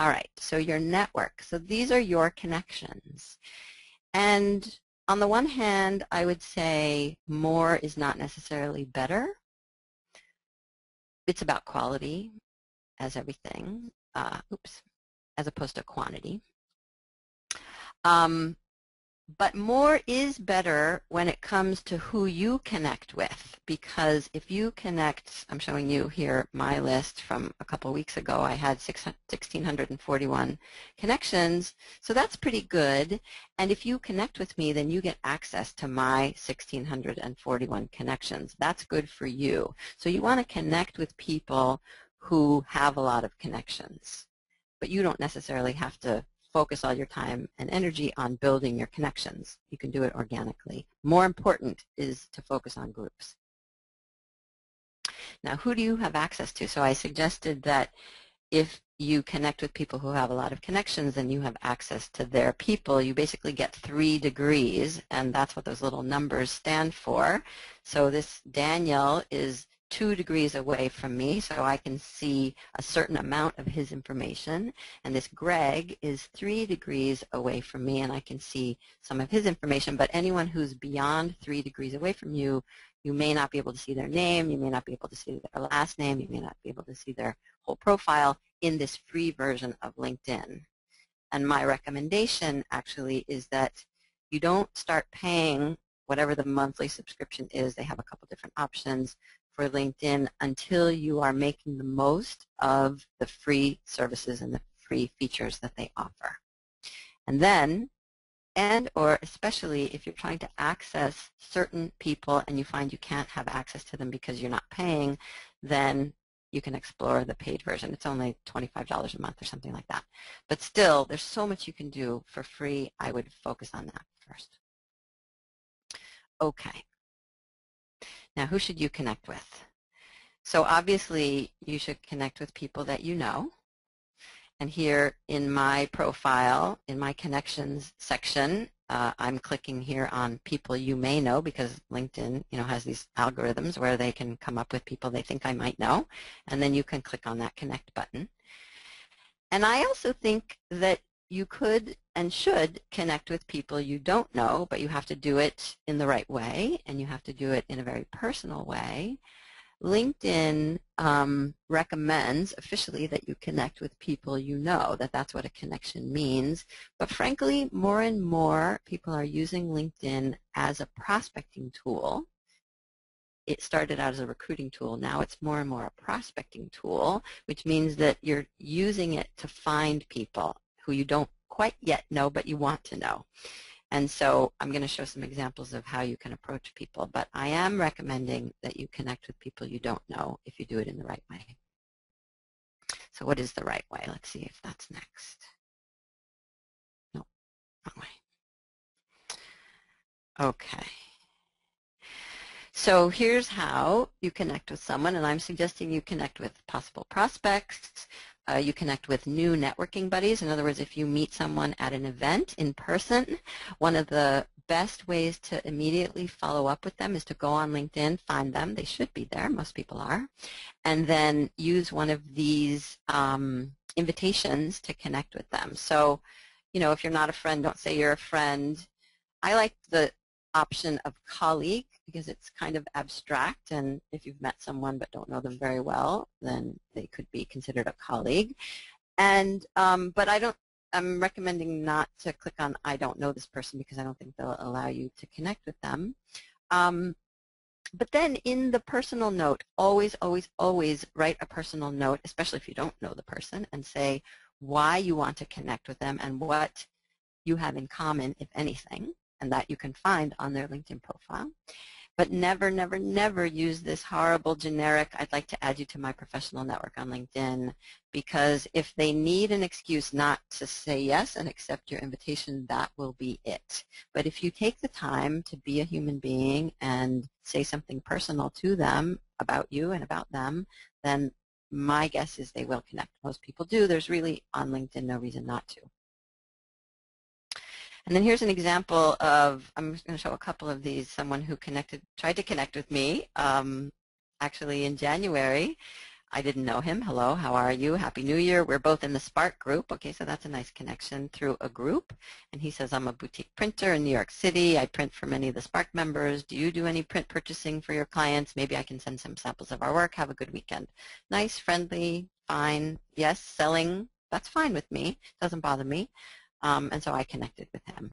All right, so your network. So these are your connections. And on the one hand, I would say more is not necessarily better. It's about quality, as everything, as opposed to quantity. But more is better when it comes to who you connect with, because if you connect, I'm showing you here my list from a couple weeks ago. I had 1,641 connections, so that's pretty good. And if you connect with me, then you get access to my 1,641 connections. That's good for you. So you want to connect with people who have a lot of connections, but you don't necessarily have to focus all your time and energy on building your connections. You can do it organically. More important is to focus on groups. Now, who do you have access to? So I suggested that if you connect with people who have a lot of connections and you have access to their people, you basically get 3 degrees, and that's what those little numbers stand for. So this Daniel is 2 degrees away from me, so I can see a certain amount of his information. And this Greg is 3 degrees away from me, and I can see some of his information. But anyone who's beyond 3 degrees away from you, you may not be able to see their name, you may not be able to see their last name, you may not be able to see their whole profile in this free version of LinkedIn. And my recommendation actually is that you don't start paying whatever the monthly subscription is. They have a couple different options for LinkedIn until you are making the most of the free services and the free features that they offer. And then, or especially if you're trying to access certain people and you find you can't have access to them because you're not paying, then you can explore the paid version. It's only $25 a month or something like that. But still, there's so much you can do for free. I would focus on that first. Okay. Now, who should you connect with? So obviously, you should connect with people that you know. And here in my profile, in my connections section, I'm clicking here on people you may know, because LinkedIn, has these algorithms where they can come up with people they think I might know, and then you can click on that connect button. And I also think that you could and should connect with people you don't know, but you have to do it in the right way, and you have to do it in a very personal way. LinkedIn recommends officially that you connect with people you know, that's what a connection means. But frankly, more and more people are using LinkedIn as a prospecting tool. It started out as a recruiting tool. Now it's more and more a prospecting tool, which means that you're using it to find people who you don't quite yet know, but you want to know. And so I'm going to show some examples of how you can approach people, but I am recommending that you connect with people you don't know if you do it in the right way. So what is the right way? Let's see if that's next. No, wrong way. Okay. So here's how you connect with someone, and I'm suggesting you connect with possible prospects. You connect with new networking buddies. In other words, if you meet someone at an event in person, one of the best ways to immediately follow up with them is to go on LinkedIn, find them. They should be there. Most people are. And then use one of these invitations to connect with them. So, if you're not a friend, don't say you're a friend. I like the option of colleague because it's kind of abstract, and if you've met someone but don't know them very well, then they could be considered a colleague. And but I'm recommending not to click on I don't know this person, because I don't think they'll allow you to connect with them. But then in the personal note, always, always, always write a personal note, especially if you don't know the person, and say why you want to connect with them and what you have in common, if anything, and that you can find on their LinkedIn profile. But never, never, never use this horrible generic, I'd like to add you to my professional network on LinkedIn, because if they need an excuse not to say yes and accept your invitation, that will be it. But if you take the time to be a human being and say something personal to them about you and about them, then my guess is they will connect. Most people do. There's really, on LinkedIn, no reason not to. And then here's an example of, I'm just going to show a couple of these, someone who tried to connect with me actually in January. I didn't know him. Hello, how are you? Happy New Year. We're both in the Spark group. Okay, so that's a nice connection through a group. And he says, I'm a boutique printer in New York City. I print for many of the Spark members. Do you do any print purchasing for your clients? Maybe I can send some samples of our work. Have a good weekend. Nice, friendly, fine. Yes, selling. That's fine with me. Doesn't bother me. And so I connected with him.